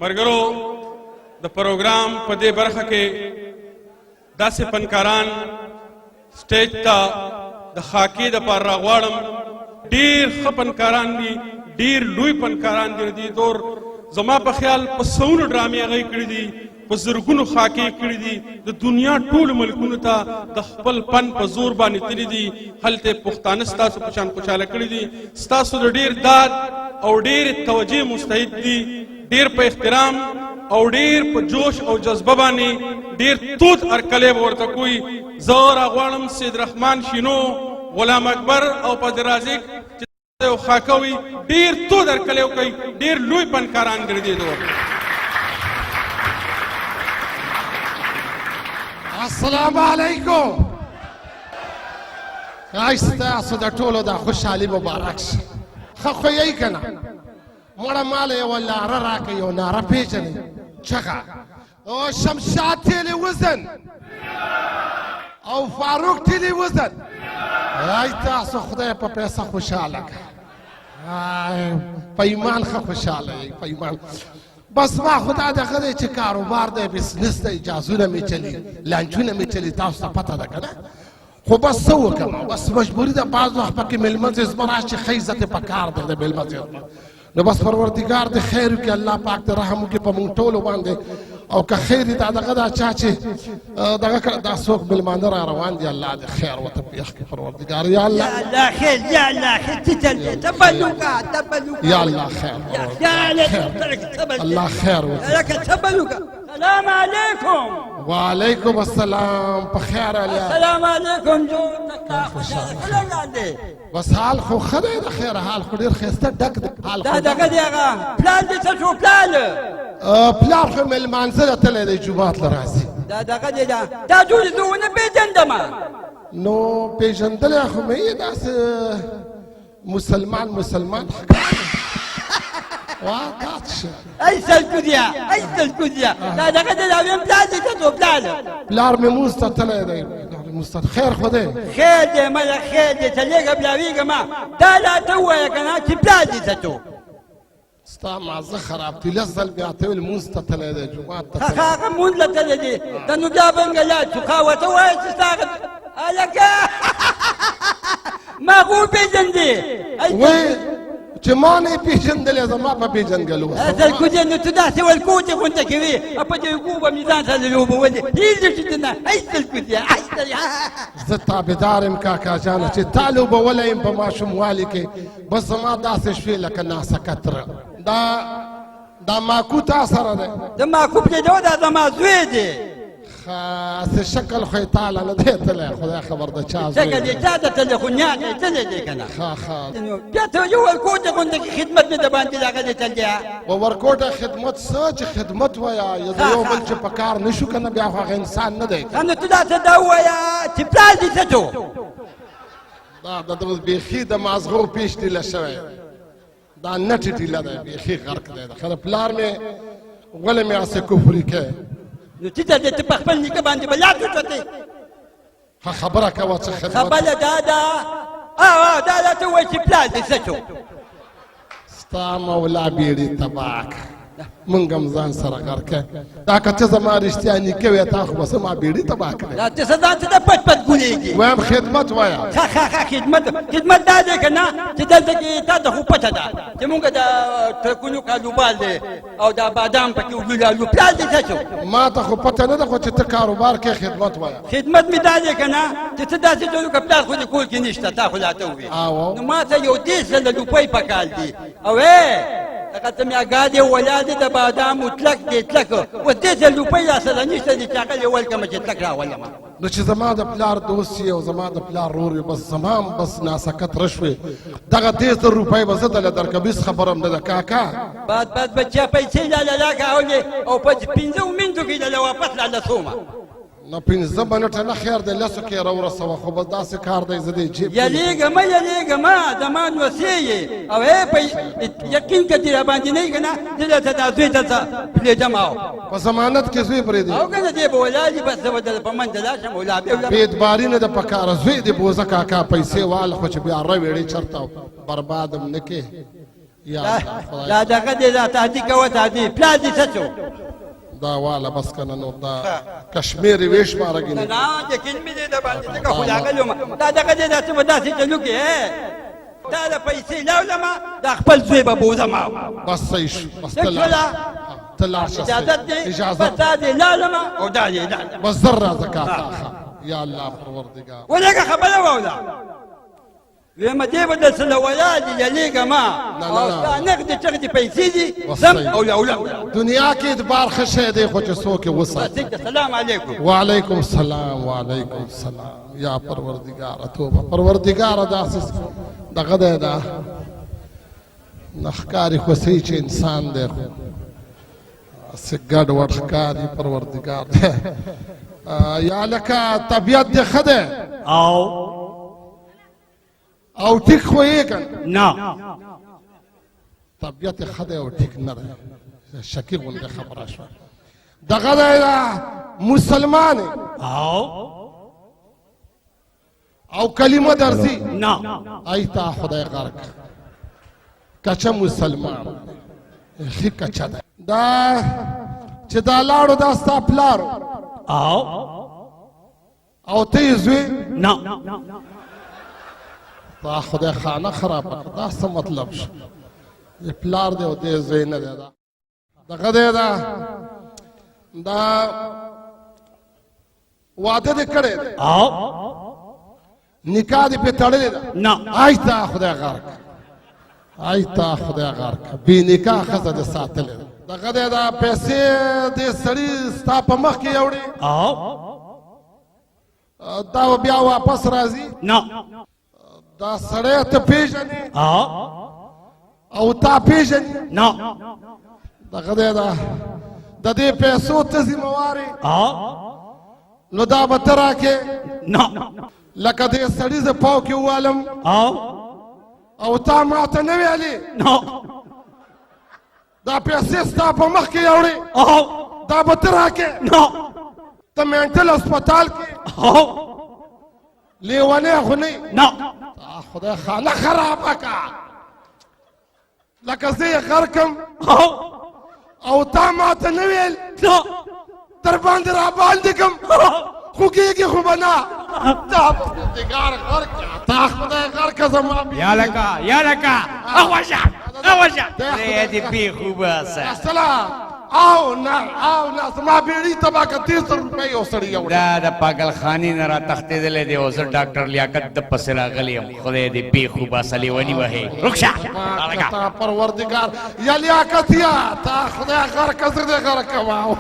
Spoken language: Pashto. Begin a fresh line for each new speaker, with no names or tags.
مرګرو د پروګرام په دې برخه کې داسې فنکاران سټیج ته د خاکې دپاره راغواړم. ډېر ښه فنکاران دي، ډېر لوی فنکاران دي. دې دور زما په خیال په سوونو ډرامې هغوی کړي دي، په زرګونو خاکې کړي دي. د دنیا ټولو ملکونو ته د خپل فن په زور باندې تللي دي. هلته پښتانه ستاسو په شان خوشحاله کړي دي. ستاسو د ډېر داد او ډېرې توجې مستحق دي. ډېر په احترام او ډېر په جوش او جذبه باندې ډېر تود ارکلی به ورته کوي. زه راغواړم سید رحمان شینو، غلام اکبر او پدر رازق چې یو خاکه وي، ډېر تود ارکلی وکوي. ډېر لوی فنکاران ګڼي دې دور.
السلام علیکم. ستاسو د ټولو د خوشحالي مبارک شه. ښه خو یې که نه مړه ماله یوه لاره راکړه، یو ناره پېژنئ چغه او شمشاد تلویزیون او فاروق تلویزیون. ای تاسو خدای په پیسه خوشحاله که، په ایمان ښه خوشحاله یې په ایمان. بس ما خدا دغه دی چې کاروبار دی، بزنس دی، اجازونه مې چلي، لانچونه مې چلي، تاسو ته پته ده که نه. خو بس څه وکړم، بس مجبوري ده. بعض وخت پکې مېلمه زیزمه راشي، ښه عزت یې په کار دی د مېلمه زیزمه. نو بس پروردګار دې خیر وکړي، الله پاک دې رحم وکړي په موږ ټولو باندې. او که خیر دې دا دغه دا چا چې دغه کړه دا څوک مېلمانه را روان دي، الله دې خیر ورته پېښ کړي پروردګار. یا الله
يا الله خير، يا الله خير، تبلوكا تبلوكا
یا الله خیر،
يا
الله خیر وکړي.
لك تبلوكا. السلام عليكم.
وعلیکم السلام. په خیر علیا.
السلام عليكم. جو
بس حال خو ښه دی، د خیر حال خو ډېر ښایسته ډک دی. حال
دا دغه دی هغه پلان دې څه شو؟
پلار خو مې لمانځه ته تللی دی، جومات له راځي.
دا دغه دی دا ټول زه ونه پېژندمه.
نو پېژندلی خو مې یې داسې مسلمان واقعات شه.
ای سلکودیا دا دغه دی دا ویم پلان دې څه شو؟
پلار مې مونځ ته تللی دی. خیر خو دی؟
خیر دی مله خیر دی. ته لږه بلاوېږه ما دا راته ووایه که نه چې پلان دې څه شو؟
ستا مازه خراب دی. لس ځل مې راته ویل مونځ ته تللی دی، جومات ته تللی.
هغه مونځ له تللی دی. ته نو بیا بنګه یاد شو. ښه ورته ووایه چې ستا هغه هلکه ما خو وپېژندې
وایي چې ما نه یې پېژندلی، زما په پېژندګلو.
سلکودیا نو ته داسې ولکوټې غونته کوې او په دې اوبو به مې ځان سره لوبولې. هېڅ چې نه ای سلکودیا
زه تابعدار یم کاکا جانه چې تا لوبولی یم په ماشوموالي کې. بس زما داسې شوې لکه ناسکتره. دا ماکو تا سره دی؟
د ماکو پرېږده، دا زما زوی دی.
خاصې شکل خو یې تاله نه دی تللی، خدای خبر ده چا زوی
شکل یې چا ته تللی، خو نیاک یې تللی دی که نه. بیا ته یو ورکوټې غونته کې خدمت مې د باندې دغه دی تللی.
و ورکوټه خدمت څه چې خدمت وایه، د یو بل چې په کار نه شو که نه، بیا خو هغه انسان نه دی.
نو ته داسې دا ووایه چې پلار دې څه شو؟
دا د بیخي د مازغو پیش ډیله شوی، دا نټې ډیله دی، بیخي غرق دی. د خره پلار مې غوله مې هسې کفري کوي.
نو چې ته په خپل نیکه باندې به لاس وچوتې.
ښه خبره کوه څه خدمت.
خبره دا ده دا راته ووایه چې پلار دې څه شو؟
ستا مولا بیړې تباه کړه، مونږ هم ځان سره غر کړه. دا که ته زما رښتیا نیکه وې، تا خو به زما بیړې تباه کړې.
دا ته څه ځان ته د پټ پټ ګولېږي.
وایم خدمت وایه.
ښه خدمت دا دی که نه چې دلته کې تا ته خو پته ده چې مونږ د ټرکونو کالوبال دی او دا بادام پکې وګلالو. پلار دې څه شو؟
ما ته خو پته نه ده، خو چې ته کاروبار کې خدمت وایه.
خدمت مې دا دی که نه چې ته داسې ډول که پلار خو دې کور کې نشته، تا خو راته ووایې. نو ما ته یو 10,000 روپۍ پکار دي. او لکه ته مې اګا دې ولادې د بادامو تلک دې تلک اوس 10,000 روپۍ را سره نشته دي چې هغه یې ولکمه چې تلک راولمه.
نو چې زما د پلار دوست یې او زما د پلار رور یې، بس زما هم بس ناسکت رشوې. دغه 10,000 روپۍ به زه دله درکړم، هېڅ خبره هم نه ده کاکا.
بد بچا پیسې لاله راکړولې او په 5 منټو کې لاله واپس لاله سومه.
نو 15 منټه نه خیر دی، لسو کې راورسوه. خو بس داسې کار دی زه دې جیب
یلیږه ما زمان وسې یې او یقین که دې راباندې نه یي که نه زه درته دا زوی درته پرېږدم. او
په ضمانت کې زوی پرېږدي
او که نه دی به ولاړي، بس زه به در په منډه لاړ شم او لا
بې اعتباري نه ده په کاره. زوی دې بوزه کاکا پیسې واله، خو چې بیا روېړې چېرته برباد هم نه کې. یا الله خدای
دا دغه دی دا تهدي کوه تهدي پلار دې څه څو
دا والا بس کنه نو دا کشمیری ویش مارګینه
نه یقین مې دی دا باندې ځکه خو لاغلی وم دا دغه دی دا څه به داسې چلو کې دا د پیسې لاولمه دا خپل زوی به بوزم
بس صحیح شو بس
ته
لاړ شه
اجازت دی
اجازت
بس دا دی لاولمه او دا دی لاړه
بس ذره زکات یا الله پروردگار
ولکه خبره واوله ویمه دې به در سره ولاړ دي یلیږه ما او ستا نغدې چغدې پیسې دي سم او لاولم
دنیا کې اعتبار ښه شی دی خو چې څوک یې وساتي
السلام علیکم
وعلیکم السلام وعلیکم السلام یا پروردگار توبه پروردگار داسې دغه دی دا نښکاري خو صحیح چې انسان دی خو هسې ګډ وډ ښکاري پروردگار دی یا لکه طبیعت دې ښه دی او ټیک خو یې که
نه
طبیعت یې ښه دی او ټیک نه دی شکي غوندې خبره شوه دغه دی دا مسلمان او کلمه درځي
نه
ای تا خدای غرق کچه مسلمان ښه کچه ده دا چې دا لاړو دا ستا پلارو او ته یې زوی
نه
تا خدای خانه خرابه کړه دا څه مطلب شو د پلار دی او دې زوی نه دی دا دغه دی دا واده دې کړی دی نکاح دې پې تړلې ده
نه
آی تا خدای غرق آی تا خدای غرق بې نکاح ښځه دې ساتلې ده دغه دی دا پیسې دې سړي ستا په مخ کې یوړې دا به بیا واپس راځي
نه
دا سړی ته پېژنې او تا پېژنې
نه
دغه دی دا د دې پیسو ته ذموار یې نو دا به ته راکې
نه
لکه دې سړي زه پاو کې ووالم او تا ما ته نه ویلې دا پیسې ستا په مخ کې یوړې دا به ته راکې ته مینټل هسپتال کې لیونی خو نه خدای خانه خرابه که لکه زه یې غر کم او تا ما ته نه ویل در باندې را باندې کم خو کېږي خو به نه تا پروردګار غر که تا خدای غر که زما
یا لکه اغوشه دې پی خوبه سه
السلام او نه زما بیړۍ ته به که 300 روپۍ یو سړي یوړې
دا د پاگلخانې نه را تښتېدلی دی او زه ډاکټر لیاقت د پسې راغلی یم خدای دې پی خوبه سلې ونیوهې رخشه
تا پروردګار یا لیاقت یا تا خدای غر که زه دې غر کما